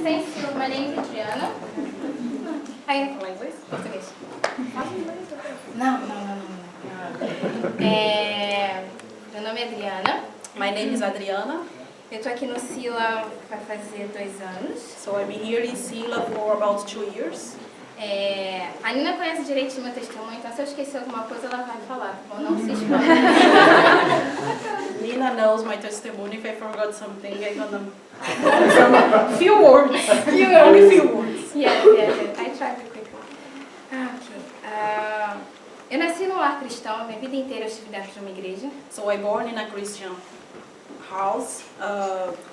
Sense, my name is Adriana. Aí, falar inglês? Português. Não. Meu nome é Adriana. My name is Adriana. Eu tô aqui no Selah vai fazer 2 anos. So I'm here in Selah for about 2 years. A Nina conhece direitinho meu testemunho, então se eu esquecer alguma coisa ela vai falar, tá bom? Não se espanta. Nina knows my testimony. If I forgot something, I'm gonna few words. Only few words. Yes. I try to quickly. Ok. Eu nasci num lar cristão, minha vida inteira eu estive dentro de uma igreja. So I born in a Christian house.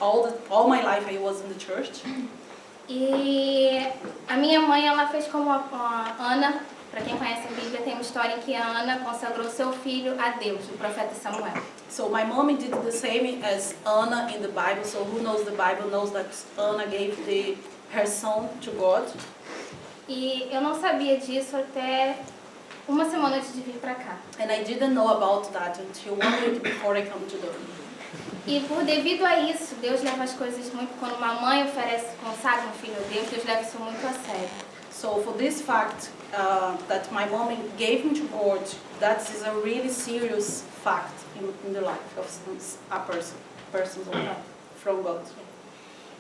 All my life I was in the church. E a minha mãe, ela fez como a Ana, para quem conhece a Bíblia, tem uma história em que a Ana consagrou seu filho a Deus, o profeta Samuel. So my mom did the same as Anna in the Bible. So who knows the Bible knows that Anna gave her son to God. E eu não sabia disso até uma semana antes de vir para cá. And I didn't know about that until 1 week before I come to Dublin. E por devido a isso, Deus leva as coisas muito, quando uma mãe consagra um filho a Deus leva isso muito a sério. So for this fact that my mom gave me to God, that is a really serious fact in the life of a person from God.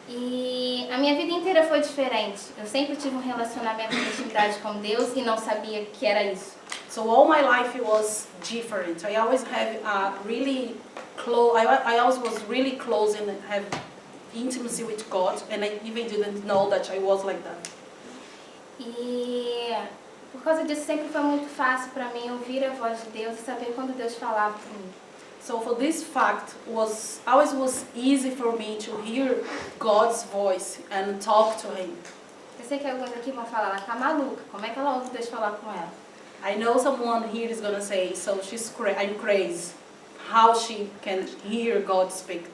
E a minha vida inteira foi diferente. Eu sempre tive um relacionamento de intimidade com Deus e não sabia que era isso. So all my life it was different. I always have a really close. I always was really close and have intimacy with God, and I even didn't know that I was like that. E por causa disso sempre foi muito fácil para mim ouvir a voz de Deus e saber quando Deus falava comigo. So for this fact always was easy for me to hear God's voice and talk to Him. Eu sei que alguns aqui vão falar, ela tá maluca. Como é que ela ouve Deus falar com ela? I know someone here is gonna say, so I'm crazy. How she can hear God speak?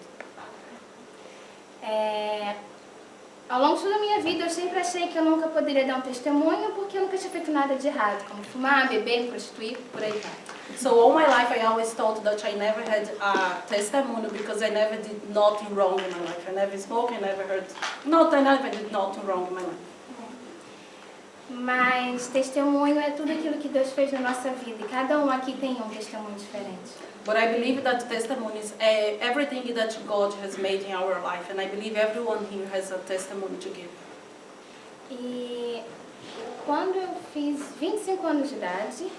Ao longo da minha vida, eu sempre achei que eu nunca poderia dar um testemunho porque eu nunca tinha feito nada de errado, como fumar, beber, me prostituir, por aí vai. So all my life I always thought that I never had a testimony because I never did nothing wrong in my life. I never smoked, I never did nothing wrong in my life. Mas testemunho é tudo aquilo que Deus fez na nossa vida e cada um aqui tem um testemunho diferente. But I believe that testimony is everything that God has made in our life, and I believe everyone here has a testimony to give. E quando eu fiz 25 anos de idade,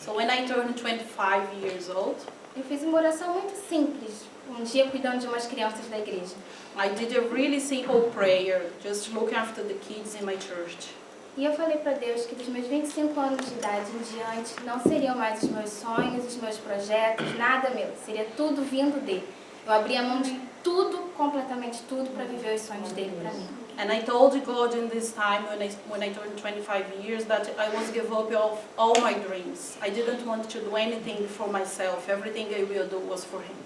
So when I turned 25 years old, eu fiz uma oração muito simples, um dia cuidando de umas crianças da igreja. I did a really simple prayer, just looking after the kids in my church. E eu falei para Deus que dos meus 25 anos de idade em diante não seriam mais os meus sonhos, os meus projetos, nada meu. Seria tudo vindo dele. Eu abri a mão de tudo, completamente tudo, para viver os sonhos dele para mim. And I told God in this time, when I turned 25 years, that I was give up of all my dreams. I didn't want to do anything for myself. Everything I will do was for Him.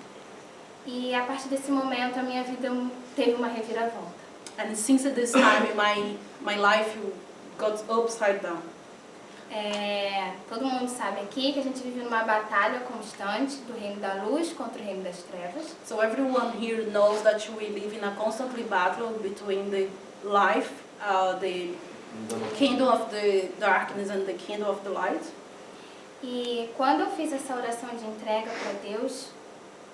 E a partir desse momento a minha vida teve uma reviravolta. And since this time, my life got upside down. Todo mundo sabe aqui que a gente vive numa batalha constante do reino da luz contra o reino das trevas. So everyone here knows that we live in a constant battle between the life, the kingdom of the darkness and the kingdom of the light. E quando eu fiz essa oração de entrega para Deus,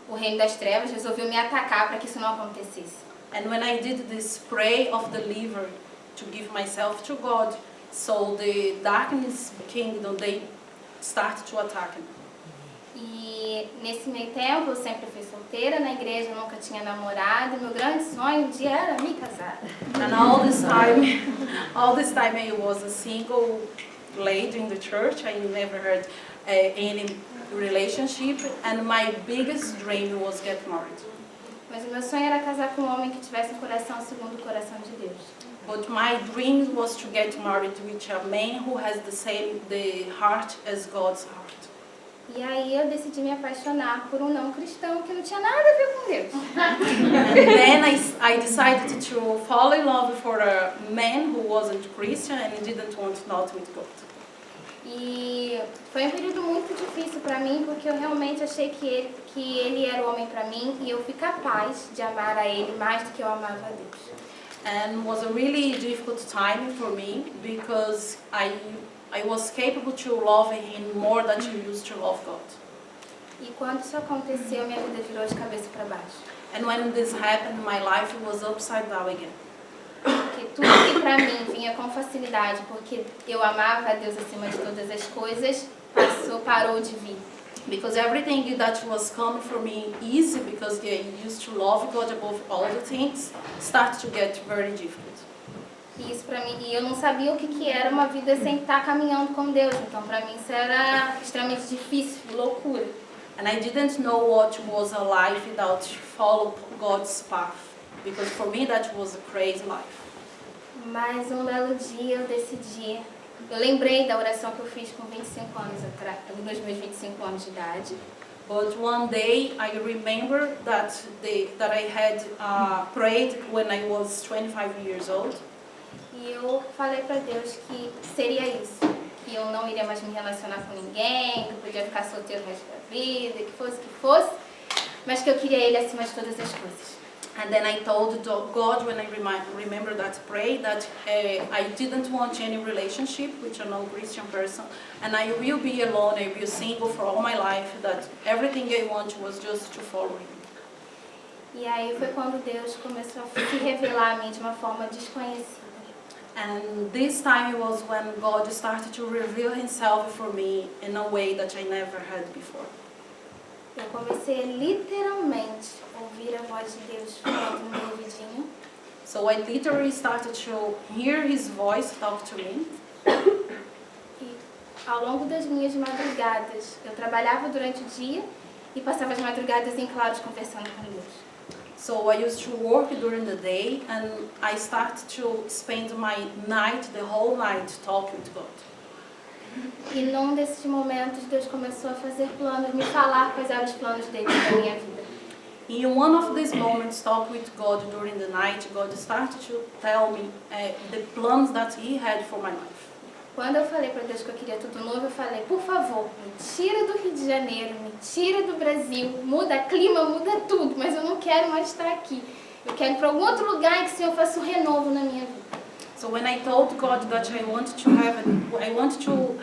o reino das trevas resolveu me atacar para que isso não acontecesse. And when I did this prayer of deliver to give myself to God, so the darkness kingdom, they start to attack me. E nesse meio tempo eu sempre fui solteira na igreja, eu nunca tinha namorado, meu grande sonho um dia era me casar. And all this time I was a single lady in the church. I never had any relationship, and my biggest dream was get married. Mas o meu sonho era casar com um homem que tivesse um coração segundo o coração de Deus. But my dream was to get married with a man who has the heart as God's heart. E aí eu decidi me apaixonar por um não cristão que não tinha nada a ver com Deus. And then I decided to fall in love for a man who wasn't Christian and didn't want nothing with God. E foi um período muito difícil para mim, porque eu realmente achei que ele era o homem para mim e eu fui capaz de amar a ele mais do que eu amava a Deus. And was a really difficult time for me because I was capable to love Him more than you used to love God. E quando isso aconteceu, minha vida virou de cabeça para baixo. And when this happened, my life was upside down again. Porque tudo que para mim vinha com facilidade, porque eu amava a Deus acima de todas as coisas, parou de vir. Because everything that was coming for me easy, because I used to love God above all the things, started to get very difficult. E isso para mim, e eu não sabia o que era uma vida sem estar caminhando com Deus. Então para mim isso era extremamente difícil, loucura. And I didn't know what was a life without follow God's path, because for me that was a crazy life. Mas um belo dia eu decidi, eu lembrei da oração que eu fiz com 25 anos atrás, nos meus 25 anos de idade. But one day I remember that I had prayed when I was 25 years old. E eu falei para Deus que seria isso, que eu não iria mais me relacionar com ninguém, que eu podia ficar solteiro o resto da vida, que fosse, mas que eu queria Ele acima de todas as coisas. And then I told God, when I remember that prayer, that I didn't want any relationship with a non-Christian person, and I will be alone, I will be single for all my life, that everything I want was just to follow Him. E aí foi quando Deus começou a se revelar a mim de uma forma desconhecida. And this time was when God started to reveal Himself for me in a way that I never had before. Eu comecei a literalmente ouvir a voz de Deus falando no meu ouvidinho. So I literally started to hear His voice talk to me. E ao longo das minhas madrugadas, eu trabalhava durante o dia e passava as madrugadas em claros conversando com Deus. So I used to work during the day, and I started to spend my night, the whole night, talking with God. E num desses momentos, Deus começou a fazer planos, me falar quais eram os planos dele para minha vida. In one of these moments, talk with God during the night, God started to tell me the plans that He had for my life. Quando eu falei para Deus que eu queria tudo novo, eu falei, por favor, me tira do Rio de Janeiro, me tira do Brasil, muda clima, muda tudo, mas eu não quero mais estar aqui. Eu quero ir para algum outro lugar em que o Senhor faça um renovo na minha vida. So when I told God that I wanted to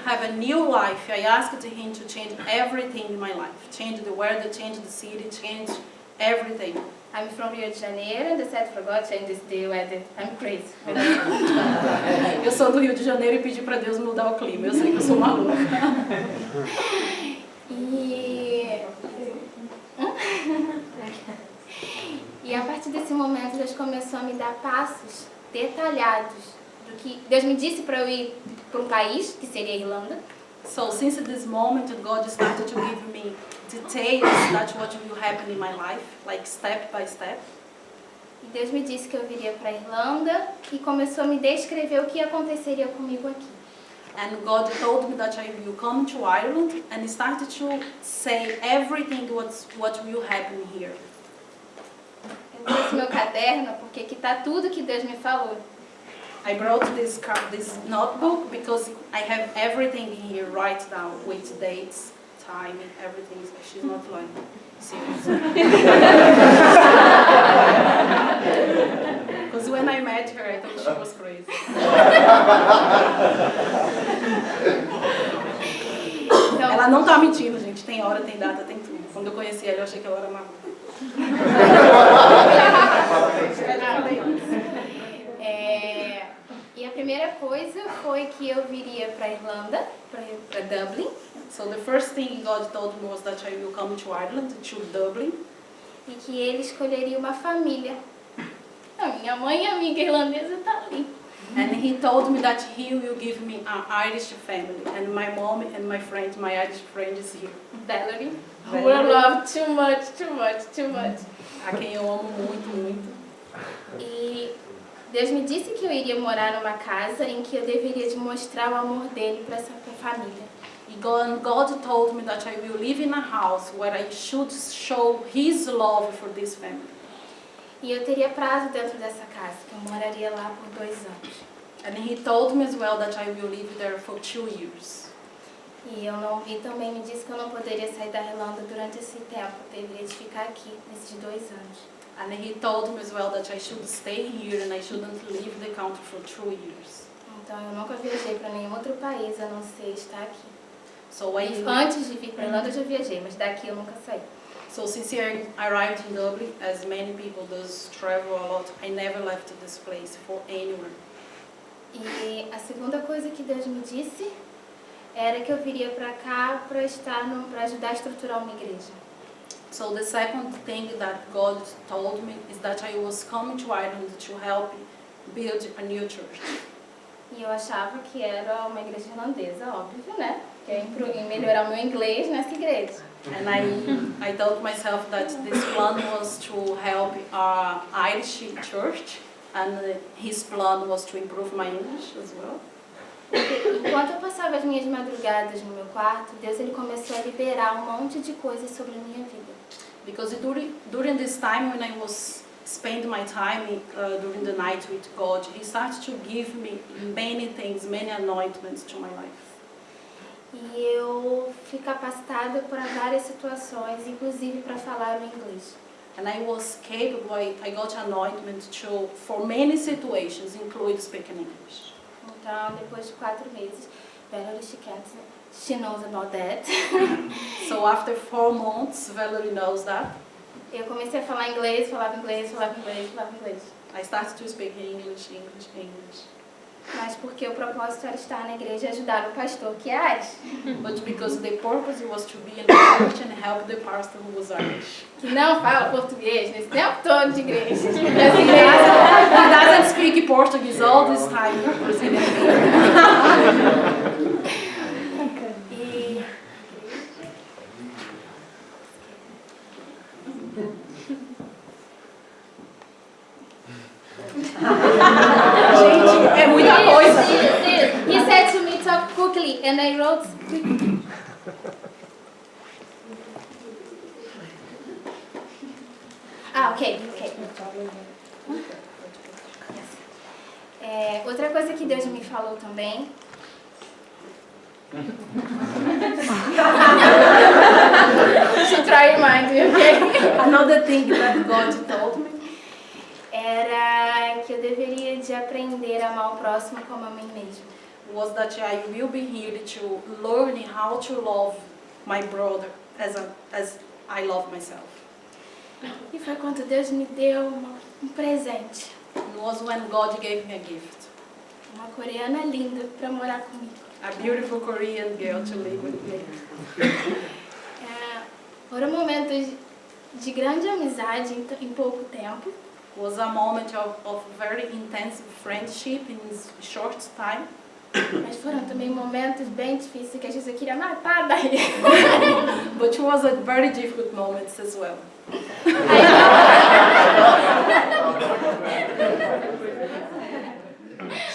have a new life, I asked Him to change everything in my life, change the weather, change the city, change everything. I'm from Rio de Janeiro and I said for God change the weather. I'm crazy. Eu sou do Rio de Janeiro e pedi para Deus mudar o clima. Eu sei que eu sou maluca. E a partir desse momento Deus começou a me dar passos detalhados do que Deus me disse para eu ir para um país que seria a Irlanda. So since this moment, God started to give me details that what will happen in my life, like step by step. E Deus me disse que eu viria para a Irlanda e começou a me descrever o que aconteceria comigo aqui. And God told me that I will come to Ireland and started to say everything what will happen here. Eu trouxe meu caderno porque aqui está tudo que Deus me falou. I brought this notebook because I have everything here right now with dates, time, everything. She's not lying. Seriously. Because when I met her, I thought she was crazy. Então, ela não tá mentindo, gente. Tem hora, tem data, tem tudo. Quando eu conheci ela, eu achei que ela era maluca. E a primeira coisa foi que eu viria para a Irlanda, para Dublin. So the first thing God told me was that I will come to Ireland, to Dublin. E que ele escolheria uma família. A minha mãe, amiga irlandesa, está ali. And he told me that he will give me an Irish family, and my mom and my friend, my Irish friend is here. Valerie, who I love too much. A quem eu amo muito, muito. E Deus me disse que eu iria morar numa casa em que eu deveria demonstrar o amor dele para essa família. God told me that I will live in a house where I should show His love for this family. E eu teria prazo dentro dessa casa, que eu moraria lá por 2 anos. And He told me as well that I will live there for 2 years. E também me disse que eu não poderia sair da Irlanda durante esse tempo, eu deveria ficar aqui nesses 2 anos. And he told me as well that I should stay here and I shouldn't leave the country for 2 years. Então eu nunca viajei para nenhum outro país a não ser estar aqui. So Antes de vir para a Irlanda eu já viajei, mas daqui eu nunca saí. So since I arrived in Dublin, as many people does travel a lot, I never left this place for anywhere. E a segunda coisa que Deus me disse era que eu viria para cá para ajudar a estruturar uma igreja. So the second thing that God told me is that I was coming to Ireland to help build a new church. E eu achava que era uma igreja irlandesa, óbvio, né? Que ia melhorar o meu inglês nessa igreja. And I told myself that this plan was to help our Irish church, and his plan was to improve my English as well. Enquanto eu passava as minhas madrugadas no meu quarto, Deus ele começou a liberar um monte de coisas sobre a minha vida. Because during this time when I was spend my time during the night with God, He started to give me many things, many anointments to my life. E eu fui capacitada para várias situações, inclusive para falar o inglês. And I was capable, I got anointment for many situations, including speaking English. Então, depois de 4 meses, Valerie, she knows about that. So after 4 months, Valerie knows that. Eu comecei a falar inglês, falava inglês, falava inglês, falava inglês. I started to speak English, English, English. Mas porque o propósito era estar na igreja e ajudar o pastor, que é Ares. But because the purpose was to be in the church and help the pastor who was Irish. Que não fala português nesse tempo todo de igreja. He doesn't speak Portuguese all this time. Gente, é muita coisa. He said to me, talk quickly, and I wrote quickly. Ok. Outra coisa que Deus me falou também. To try to remind you, okay? Another thing that God told me era que eu deveria de aprender a amar o próximo como a mim mesmo. Was that I will be here to learn how to love my brother as I love myself. E foi quando Deus me deu um presente. It was when God gave me a gift. Uma coreana linda para morar comigo. A beautiful Korean girl to live with me. Foram momentos de grande amizade em pouco tempo. It was a moment of very intense friendship in short time. Mas foram também momentos bem difíceis que às vezes eu queria matar daí. But it was a very difficult moments as well.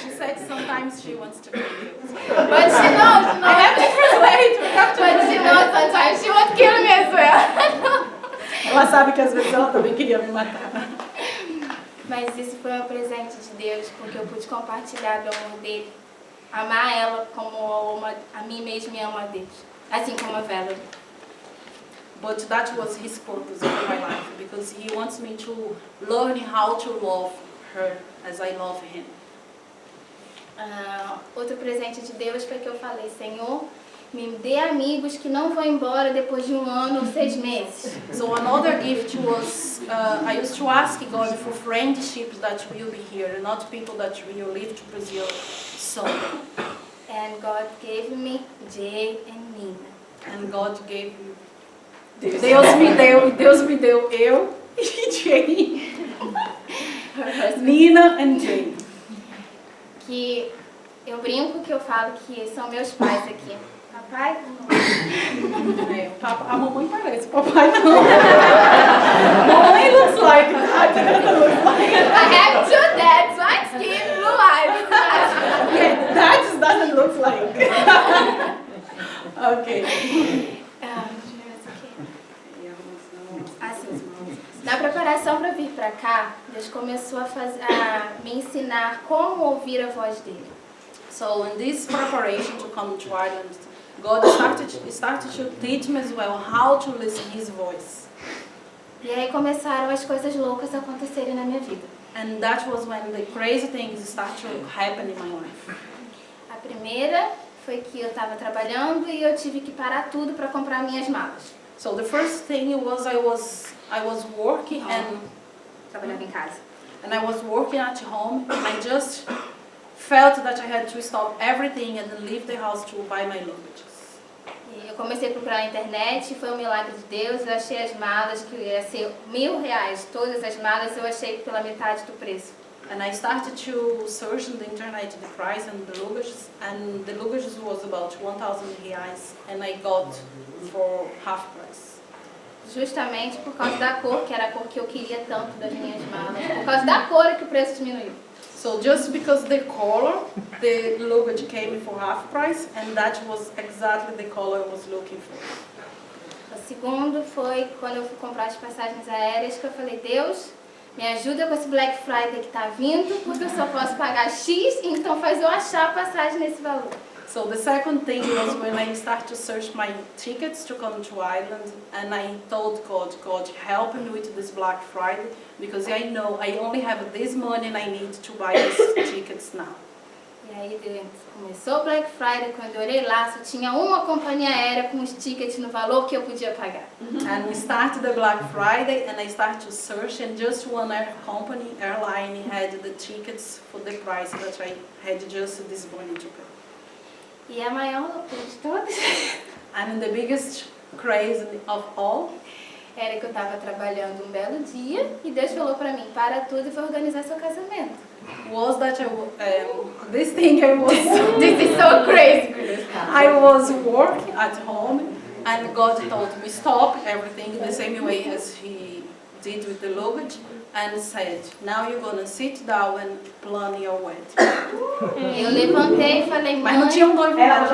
She said sometimes she wants to kill you. But she knows. I have to translate. But she knows sometimes she won't kill me as well. Ela sabe que às vezes ela também queria me matar. Mas isso foi um presente de Deus, porque eu pude compartilhar do amor dele. Amar ela como a mim mesma e amo a Deus. Assim como a Valerie. But that was His purpose in my life, because He wants me to learn how to love her as I love Him. Outro presente de Deus foi que eu falei, Senhor, me dê amigos que não vão embora depois de 1 ano ou 6 meses. So another gift was, I used to ask God for friendships that will be here, not people that will leave to Brazil soon. And God gave me Jay and Nina. And God gave me, Deus me deu eu e Jay. Nina and Jay. Que eu brinco que eu falo que são meus pais aqui. Papai? A mamãe parece, papai não. Mamãe looks like that. I have 2 dads, light skin, blue eyes. Yeah, that doesn't look like. Okay. Assim, na preparação para vir para cá, Deus começou a me ensinar como ouvir a voz dele. So in this preparation to come to Ireland, God started to teach me as well how to listen His voice. E aí começaram as coisas loucas a acontecerem na minha vida. And that was when the crazy things started to happen in my life. A primeira foi que eu estava trabalhando e eu tive que parar tudo para comprar minhas malas. So the first thing was I was working Trabalhava em casa. and I was working at home, and I just felt that I had to stop everything and leave the house to buy my luggage. E eu comecei a procurar na internet, foi um milagre de Deus, eu achei as malas que ia ser R$1.000, todas as malas eu achei pela metade do preço. And I started to search on the internet the price and the luggage was about 1,000 reais, and I got for half price. Justamente por causa da cor, que era a cor que eu queria tanto das minhas malas. Por causa da cor é que o preço diminuiu. So just because the color, the luggage came for half price, and that was exactly the color I was looking for. O segundo foi quando eu fui comprar as passagens aéreas, que eu falei, Deus, me ajuda com esse Black Friday que tá vindo, porque eu só posso pagar X, então faz eu achar a passagem nesse valor. So the second thing was when I started to search my tickets to come to Ireland, and I told God, help me with this Black Friday, because I know I only have this money and I need to buy these tickets now. E aí começou o Black Friday, quando eu olhei lá, só tinha uma companhia aérea com os tickets no valor que eu podia pagar. And we started the Black Friday, and I started to search, and just one airline had the tickets for the price that I had just this money to pay. E a maior loucura de todas And the biggest craze of all era que eu estava trabalhando um belo dia e Deus falou para mim, para tudo e vai organizar seu casamento. was that this thing I was This is so crazy. I was working at home, and God told me stop everything the same way as He did with the luggage, and said, now you're gonna sit down and plan your wedding. Eu levantei e falei, Mas não mãe, tinha noivo lá.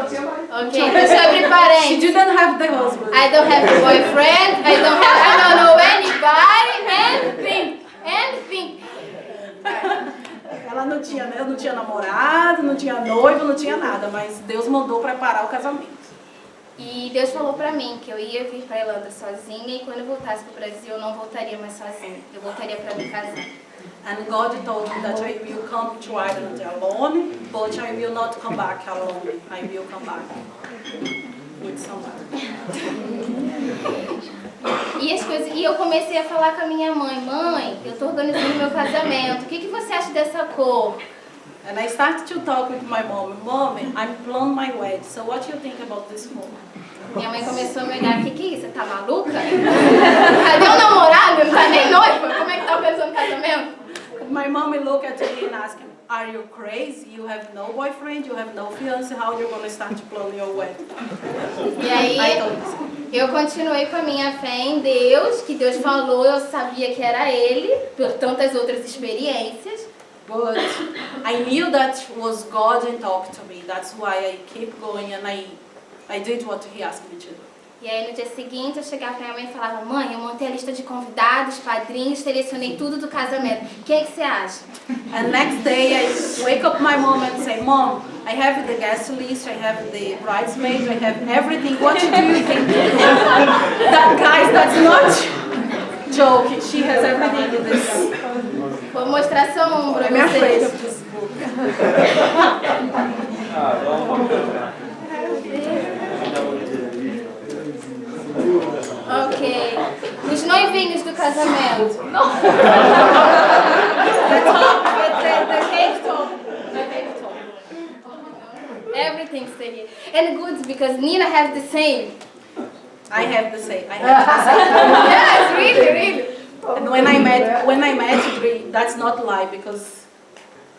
ok, deixa eu abrir She parênteses. didn't have the husband. I don't have a boyfriend, I don't know anybody, anything. Eu não tinha namorado, não tinha noivo, não tinha nada, mas Deus mandou preparar o casamento. E Deus falou pra mim que eu ia vir pra Irlanda sozinha e quando eu voltasse pro Brasil eu não voltaria mais sozinha, eu voltaria pra me casar. And God told me that I will come to Ireland alone, but I will not come back alone. I will come back with somebody. E eu comecei a falar com a minha mãe, mãe, eu tô organizando meu casamento, o que você acha dessa cor? And I started to talk with my mom. Mommy, I'm planning my wedding, so what do you think about this color? Minha mãe começou a me olhar, o que é isso? Você tá maluca? Cadê o namorado? Não tá nem noiva? Como é que tá organizando casamento? My mom looked at me and asked, are you crazy? You have no boyfriend, you have no fiancé, how are you going to start to plan your wedding? E aí, eu continuei com a minha fé em Deus, que Deus falou, eu sabia que era Ele, por tantas outras experiências. But I knew that was God and talked to me. That's why I keep going and I did what He asked me to do. E aí no dia seguinte eu chegava pra minha mãe e falava, mãe, eu montei a lista de convidados, padrinhos, selecionei tudo do casamento. O que você acha? And next day I wake up my mom and say, Mom, I have the guest list, I have the bridesmaids, I have everything. What do you think? That guys, that's not joking. She has everything in this. Vou mostrar seu ombro I'm pra afraid vocês. of this book. Ok. Os noivinhos do casamento. The cake top. The cake top. Everything stay here. And good because Nina has the same. I have the same. I have the same. Yes, really. And when I met Dre, that's not lie, because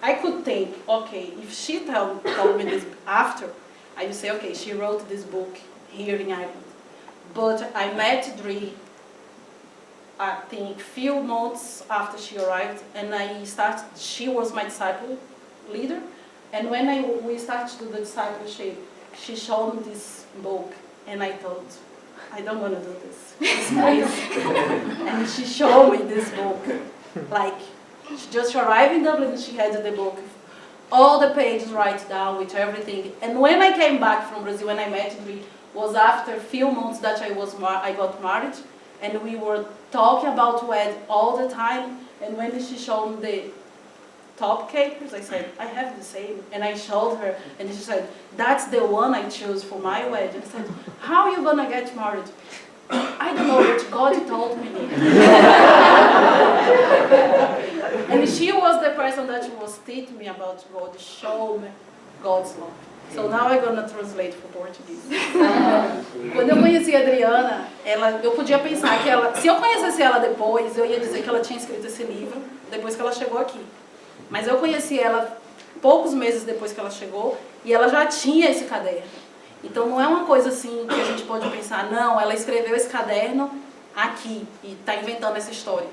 I could think, okay, if she told me this after, I would say, okay, she wrote this book here in Ireland. But I met Dre, I think, few months after she arrived, and she was my disciple leader. And when we started to do the discipleship, she showed me this book, and I thought, I don't want to do this. It's crazy. And she showed me this book. Like, she just arrived in Dublin and she had the book. All the pages right down with everything. And when I came back from Brazil, when I met Dre, was after a few months that I got married. and we were talking about wedding all the time. And when she showed me the top capers, I said, I have the same. And I showed her, and she said, that's the one I chose for my wedding. I said, how are you gonna get married? I don't know, but God told me. And she was the person that was teaching me about God, show me God's love. So now I'm gonna translate for Portuguese. Quando eu conheci a Adriana, eu podia pensar que ela, se eu conhecesse ela depois, eu ia dizer que ela tinha escrito esse livro depois que ela chegou aqui. Mas eu conheci ela poucos meses depois que ela chegou e ela já tinha esse caderno. Então não é uma coisa assim que a gente pode pensar, não, ela escreveu esse caderno aqui e está inventando essa história.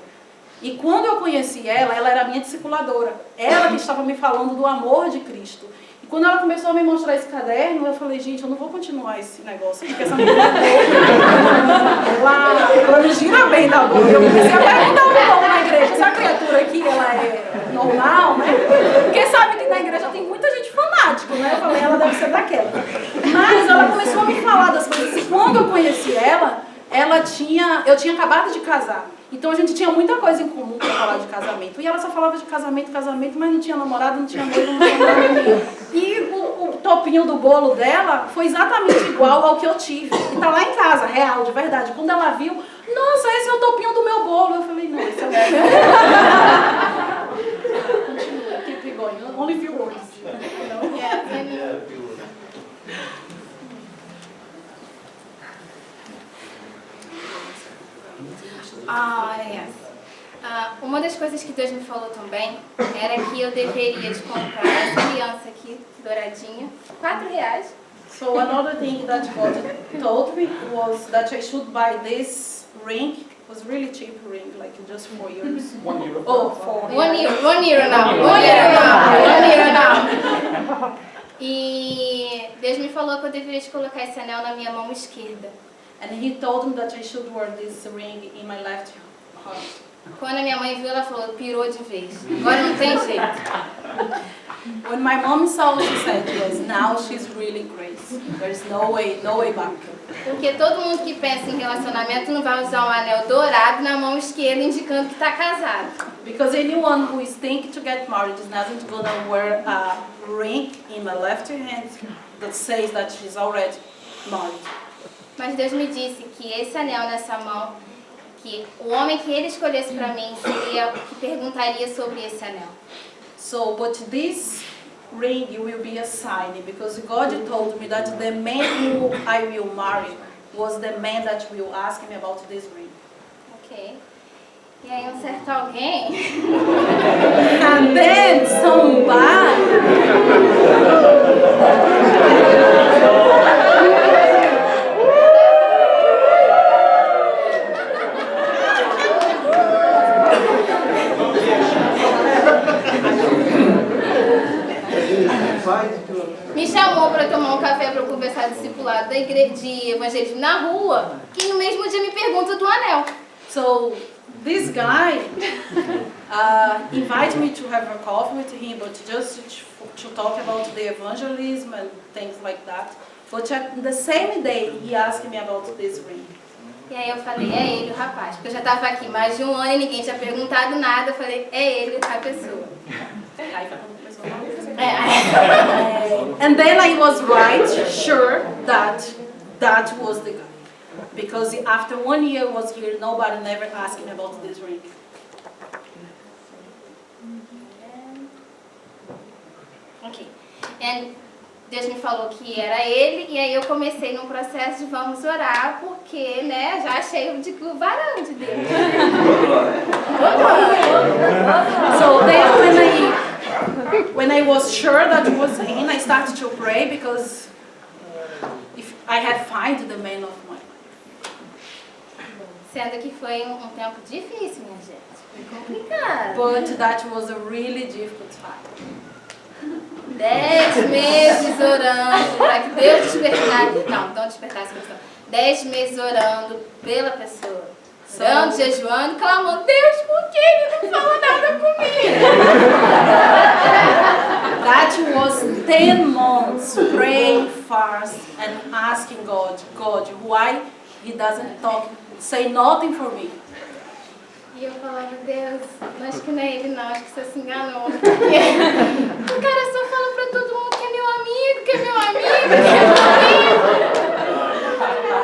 E quando eu conheci ela era a minha discipuladora. Ela que estava me falando do amor de Cristo. E quando ela começou a me mostrar esse caderno, eu falei, gente, eu não vou continuar esse negócio, porque essa mulher ela não gira bem da boca. Eu comecei a perguntar um pouco na igreja, essa criatura aqui, ela é normal, né? Porque sabe que na igreja tem muita gente fanática, né? Eu falei, ela deve ser daquela. Mas ela começou a me falar das coisas. E quando eu conheci ela, eu tinha acabado de casar. Então a gente tinha muita coisa em comum para falar de casamento. E ela só falava de casamento, mas não tinha namorado, não tinha noivo, não tinha nada. E o topinho do bolo dela foi exatamente igual ao que eu tive. E tá lá em casa, real, de verdade. Quando ela viu, nossa, esse é o topinho do meu bolo. Eu falei, não, esse é o meu. Continua, keep going. Only few words. Uma das coisas que Deus me falou também era que eu deveria de comprar essa aliança aqui, douradinha, R$4. So another thing that God told me was that I should buy this ring. It was really cheap ring, like just 4 euros. €1. Oh, 4. One euro now. E Deus me falou que eu deveria de colocar esse anel na minha mão esquerda. And he told me that I should wear this ring in my left heart. Quando a minha mãe viu, ela falou, pirou de vez. Agora não tem jeito. When my mom saw, she said, yes, now she's really crazy. There's no way back. Porque todo mundo que pensa em relacionamento não vai usar um anel dourado na mão esquerda indicando que está casado. Because anyone who is thinking to get married is not gonna wear a ring in my left hand that says that she's already married. Mas Deus me disse que esse anel nessa mão, que o homem que ele escolhesse para mim seria o que perguntaria sobre esse anel. So, but this ring will be a sign, because God told me that the man who I will marry was the man that will ask me about this ring. Ok. E aí um certo alguém... And then somebody... me chamou para tomar um café para eu conversar discipulado da igreja de evangelismo na rua e no mesmo dia me pergunta do anel. So this guy invited me to have a coffee with him, but just to talk about the evangelism and things like that. But the same day he asked me about this ring. E aí eu falei, é ele o rapaz, porque eu já estava aqui mais de um ano e ninguém tinha perguntado nada, eu falei, é ele a pessoa. Aí foi quando começou a And then I was sure that was the guy. Because after 1 year I was here, nobody never asked me about this ring. Ok. And Deus me falou que era ele, e aí eu comecei num processo de vamos orar, porque, né, já achei o varão de Deus. So then when I was sure that it was him, I started to pray, because if I had found the man of my life. Sendo que foi um tempo difícil, minha gente. Foi complicado. But that was a really difficult time. 10 meses orando para que Deus despertasse. Não despertasse a questão. 10 meses orando pela pessoa. Orando, jejuando, clamando, Deus, por que ele não fala nada comigo? That was 10 months praying fast and asking God, why he doesn't say nothing for me. E eu falava, Deus, acho que não é ele não, acho que você se enganou. Porque o cara só fala pra todo mundo que é meu amigo, que é meu amigo, que é meu amigo.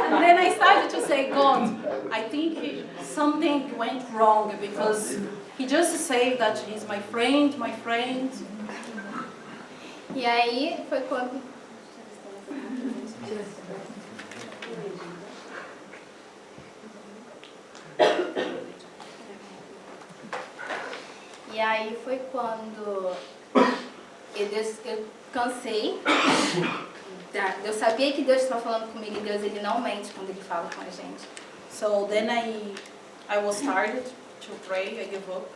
And then I started to say, God, I think something went wrong because he just said that he's my friend, my friend. E aí foi quando... E aí foi quando eu cansei. Eu sabia que Deus estava falando comigo e Deus ele não mente quando ele fala com a gente. So then I was tired to pray, I gave up.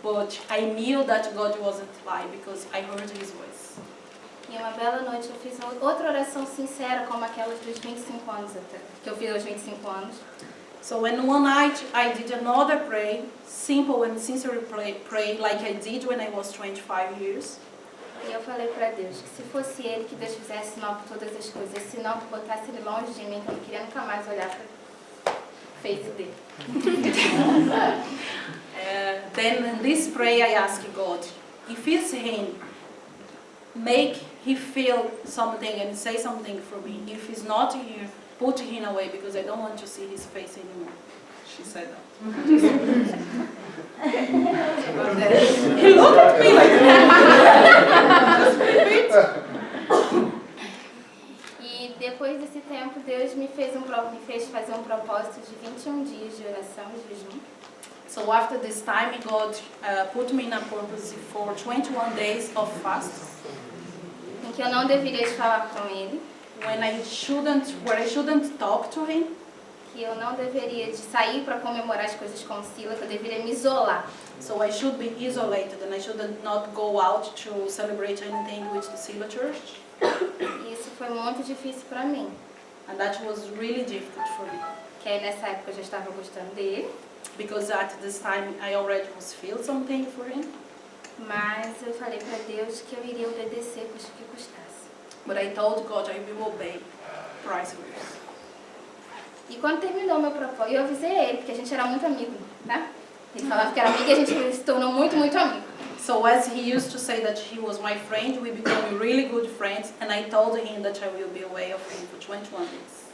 But I knew that God wasn't lying because I heard his voice. E uma bela noite eu fiz outra oração sincera como aquela dos 25 anos até, que eu fiz aos 25 anos. So when one night I did another prayer, simple and sincere pray like I did when I was 25 years. E eu falei para Deus que se fosse Ele, que Deus fizesse sinal por todas as coisas, se não, que botasse Ele longe de mim, que eu não queria nunca mais olhar para o face dele. Then in this prayer I asked God, if it's him, make he feel something and say something for me. If he's not here, put him away because I don't want to see his face anymore. She said that. He looked at me like E depois desse tempo, Deus me fez fazer um propósito de 21 dias de oração e jejum. So after this time, God put me in a purpose for 21 days of fast. Em que eu não deveria falar com Ele. Where I shouldn't talk to him. Que eu não deveria de sair para comemorar as coisas com Selah, que eu deveria me isolar. So I should be isolated and I should not go out to celebrate anything with the Selah Church. E isso foi muito difícil para mim. And that was really difficult for me. Que aí nessa época eu já estava gostando dele. Because at this time I already was feel something for him. Mas eu falei para Deus que eu iria obedecer, custe o que custasse. But I told God I will obey price for this. E quando terminou meu propósito, eu avisei ele, porque a gente era muito amigo, né? Ele falava que era amigo e a gente se tornou muito, muito amigo. So as he used to say that he was my friend, we became really good friends, and I told him that I will be away of him for 21 days.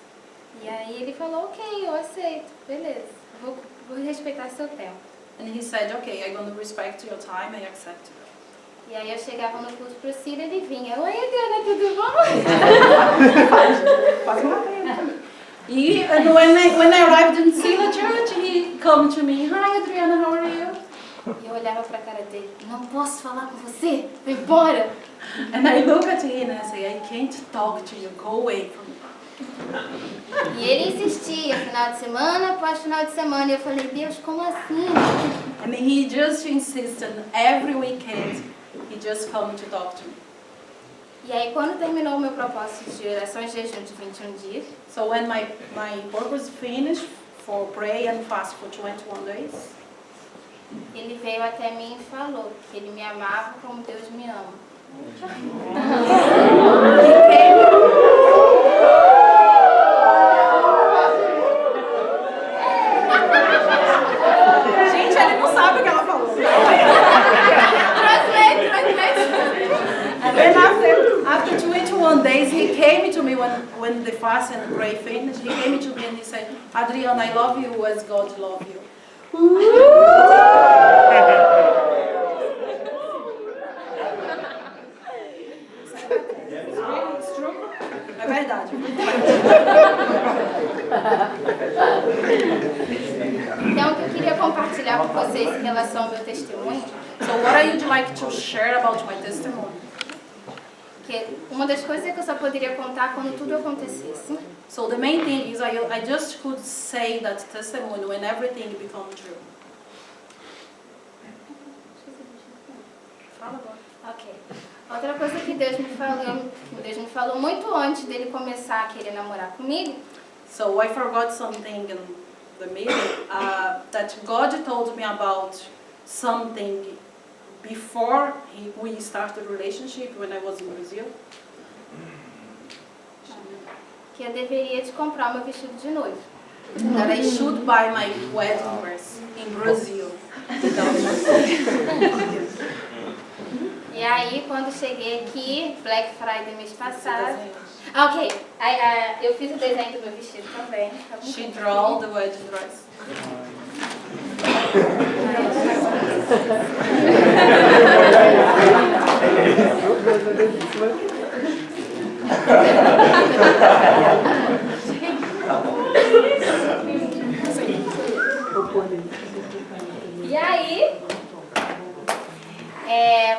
E aí ele falou, ok, eu aceito, beleza, vou respeitar seu tempo. And he said, okay, I'm going to respect your time, I accept it. E aí eu chegava no culto pro Selah e ele vinha, oi Adriana, tudo bom? Quase matei. And when I arrived in Selah Church, he came to me, hi Adriana, how are you? E eu olhava pra cara dele, não posso falar com você, vai embora. And I look at him and I say, I can't talk to you, go away from me. E ele insistia, final de semana após final de semana, e eu falei, Deus, como assim? And he just insisted, every weekend, he just come to talk to me. E aí quando terminou o meu propósito de oração e jejum de 21 dias, So when my purpose finished for pray and fast for 21 days, ele veio até mim e falou que ele me amava como Deus me ama. Gente, ele não sabe o que ela falou. And then after 21 days, he came to me when the fast and pray finished. He came to me and he said, Adriana, I love you as God loves you. É verdade. Então, o que eu queria compartilhar com vocês em relação ao meu testemunho, So what I would like to share about my testimony. que uma das coisas é que eu só poderia contar quando tudo acontecesse. So the main thing is I just could say that testimony when everything becomes true. Fala agora. Ok. Outra coisa que Deus me falou muito antes dele começar a querer namorar comigo, So I forgot something in the middle, that God told me about something before we started a relationship when I was in Brazil. que eu deveria te comprar meu vestido de noiva. that I should buy my wedding dress in Brazil. E aí, quando cheguei aqui, Black Friday mês passado... Ok, eu fiz o desenho do meu vestido também. She drew the wedding dress. E aí,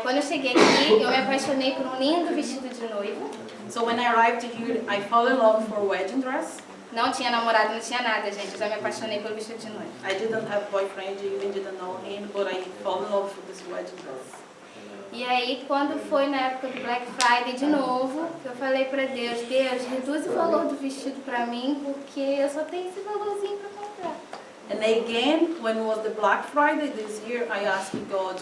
quando eu cheguei aqui, eu me apaixonei por um lindo vestido de noiva. So when I arrived here, I fell in love for a wedding dress. Não tinha namorado, não tinha nada, gente. Eu já me apaixonei pelo vestido de noiva. I didn't have boyfriend, even didn't know him, but I fell in love for this wedding dress. E aí, quando foi na época do Black Friday de novo, eu falei pra Deus, Deus, reduz o valor do vestido pra mim, porque eu só tenho esse valorzinho pra comprar. And again, when it was the Black Friday this year, I asked God,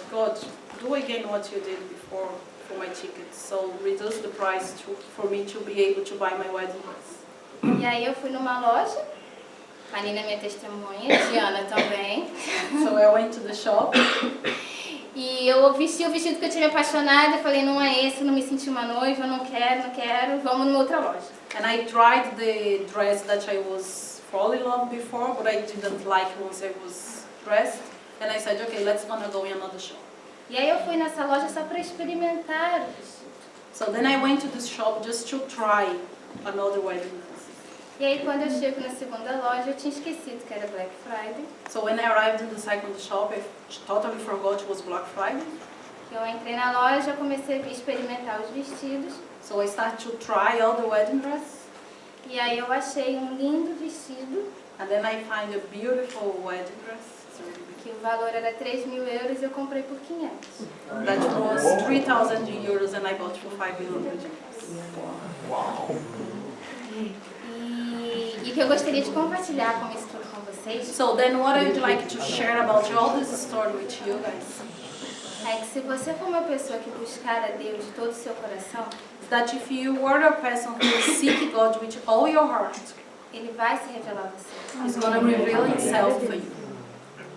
do again what you did before for my tickets. So reduce the price for me to be able to buy my wedding dress. E aí eu fui numa loja, a Nina é minha testemunha, Adriana também. So I went to the shop. E eu vesti o vestido que eu tinha me apaixonado e falei, não é esse, não me senti uma noiva, não quero, vamos numa outra loja. And I tried the dress that I was falling in love before, but I didn't like once I was dressed. And I said, okay, let's gonna go in another shop. E aí eu fui nessa loja só para experimentar o vestido. So then I went to this shop just to try another wedding dress. E aí quando eu chego na segunda loja, eu tinha esquecido que era Black Friday. So when I arrived in the second shop, I totally forgot it was Black Friday. Eu entrei na loja, comecei a experimentar os vestidos. So I started to try all the wedding dress. E aí eu achei um lindo vestido. And then I find a beautiful wedding dress. Que o valor era 3.000 euros e eu comprei por 500. That was 3,000 euros and I bought for 500. Wow. E que eu gostaria de compartilhar com isso tudo com vocês. So then what I would like to share about all this story with you guys É que se você for uma pessoa que buscar a Deus de todo o seu coração, is that if you were a person who seek God with all your heart, Ele vai se revelar a você. He's going to reveal Himself for you.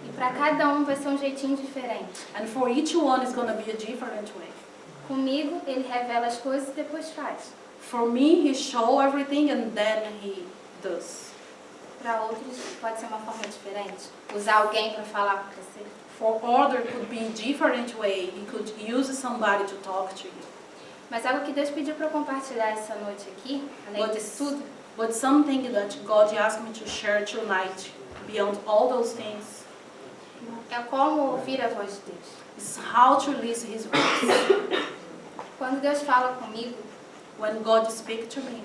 E para cada um vai ser um jeitinho diferente. And for each one it's going to be a different way. Comigo, Ele revela as coisas e depois faz. For me, He shows everything and then He does. Para outros, pode ser uma forma diferente. Usar alguém para falar com você. For other could be a different way. He could use somebody to talk to you. Mas algo que Deus pediu para eu compartilhar essa noite aqui, além disso tudo, But something that God asked me to share tonight, beyond all those things, é como ouvir a voz de Deus. is how to listen His voice. Quando Deus fala comigo, When God speaks to me,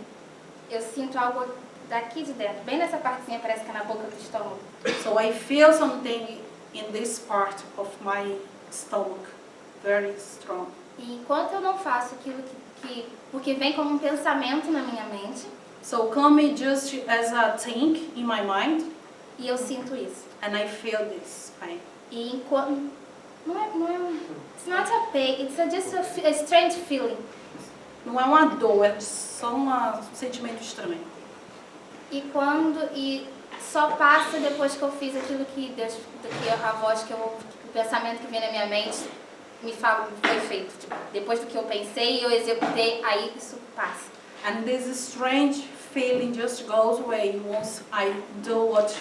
eu sinto algo daqui de dentro, bem nessa partezinha, parece que é na boca do estômago. so I feel something in this part of my stomach, very strong. E enquanto eu não faço aquilo porque vem como um pensamento na minha mente, So come just as a think in my mind, e eu sinto isso. and I feel this pain. E enquanto it's not a pain, it's just a strange feeling. Não é uma dor, é só um sentimento estranho. E só passa depois que eu fiz aquilo que Deus, que a voz o pensamento que vem na minha mente me fala, foi feito. Tipo, depois do que eu pensei e eu executei, aí isso passa. And this strange feeling just goes away once I do what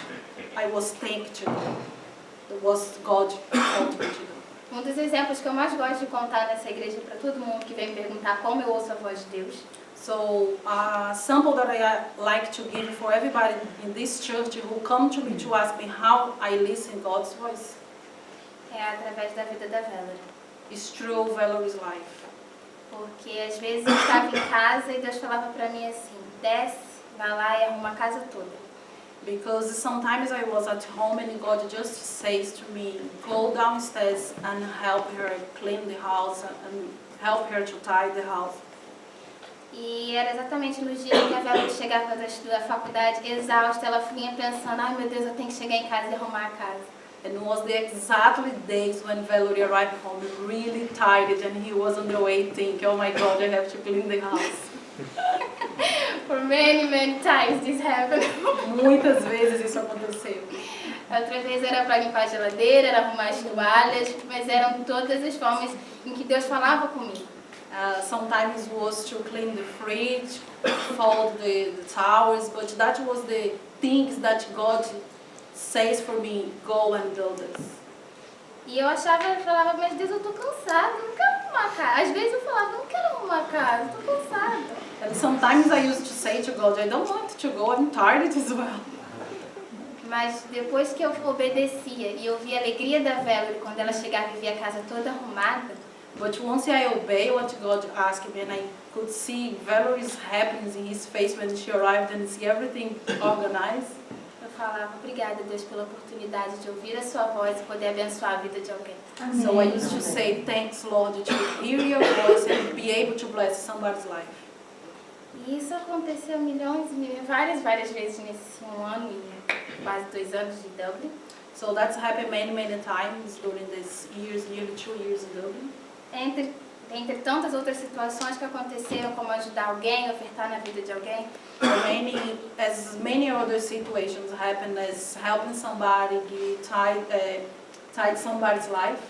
I was thinking to do. It was God told me to do. Um dos exemplos que eu mais gosto de contar nessa igreja para todo mundo que vem me perguntar como eu ouço a voz de Deus. So a sample that I like to give for everybody in this church who come to me to ask me how I listen God's voice É através da vida da Valerie. is through Valerie's life. Porque às vezes eu estava em casa e Deus falava para mim assim, desce, vai lá e arruma a casa toda. Because sometimes I was at home and God just says to me, go downstairs and help her clean the house and help her to tidy the house. E era exatamente nos dias que a Valerie chegava da faculdade exausta, ela vinha pensando, ai meu Deus, eu tenho que chegar em casa e arrumar a casa. And it was the exactly days when Valerie arrived home really tired and he was on the way thinking, oh my God, I have to clean the house. For many times this happened. Muitas vezes isso aconteceu. Outra vez era para limpar a geladeira, era arrumar as toalhas, mas eram todas as formas em que Deus falava comigo. Sometimes was to clean the fridge, fold the towels, but that was the things that God says for me, go and do this. E eu falava, mas Deus, eu tô cansada, eu não quero arrumar a casa. Às vezes eu falava, eu não quero arrumar a casa, eu tô cansada. And sometimes I used to say to God, I don't want to go, I'm tired as well. Mas depois que eu obedecia e eu via a alegria da Valerie quando ela chegava e via a casa toda arrumada, But once I obey what God asked me, and I could see Valerie's happiness in his face when she arrived and see everything organized, eu falava, obrigada, Deus, pela oportunidade de ouvir a sua voz e poder abençoar a vida de alguém. so I used to say, thanks Lord, to hear your voice and be able to bless somebody's life. E isso aconteceu várias vezes nesse 1 ano e quase 2 anos de Dublin. So that's happened many times during these years, nearly 2 years in Dublin. Entre tantas outras situações que aconteceram, como ajudar alguém, ofertar na vida de alguém. As many other situations happen as helping somebody, tide somebody's life.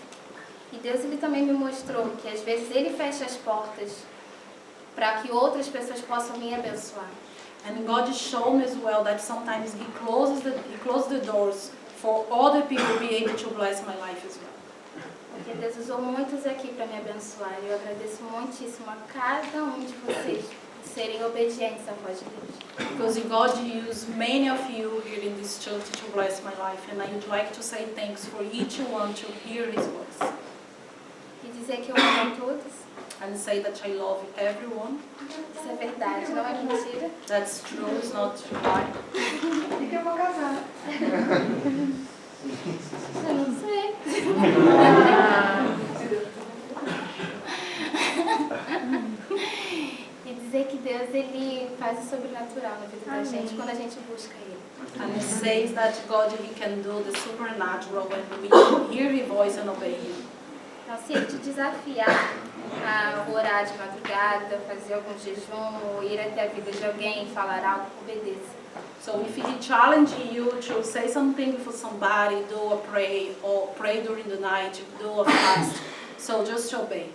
E Deus ele também me mostrou que às vezes Ele fecha as portas para que outras pessoas possam me abençoar. And God showed me as well that sometimes He closes the doors for other people to be able to bless my life as well. Porque Deus usou muitos aqui para me abençoar. E eu agradeço muitíssimo a cada um de vocês por serem obedientes à voz de Deus. Because God used many of you here in this church to bless my life, and I would like to say thanks for each one to hear His voice. E dizer que eu amo a todos. And say that I love everyone. Isso é verdade, não é mentira. That's true, it's not lie. E que eu vou casar? Eu não sei. E dizer que Deus ele faz o sobrenatural na vida da gente quando a gente busca Ele. And it says that God, He can do the supernatural when we hear His voice and obey Him. Então, se Ele te desafiar a orar de madrugada, fazer algum jejum, ou ir até a vida de alguém e falar algo, obedeça. So if He challenging you to say something for somebody, do a pray, or pray during the night, do a fast, so just obey.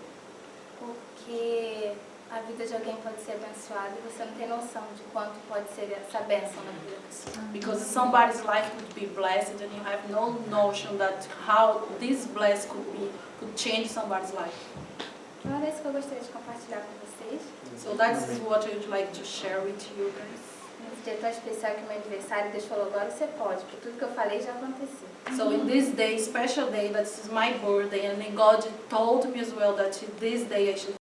Porque a vida de alguém pode ser abençoada e você não tem noção de quanto pode ser essa bênção na vida da pessoa. Because somebody's life could be blessed and you have no notion that how this bless could change somebody's life. Então era isso que eu gostaria de compartilhar com vocês. So that's what I would like to share with you guys. Nesse dia tão especial que é meu aniversário, Deus falou, agora você pode, porque tudo que eu falei já aconteceu. So in this day, special day, that is my birthday, and then God told me as well that this day I should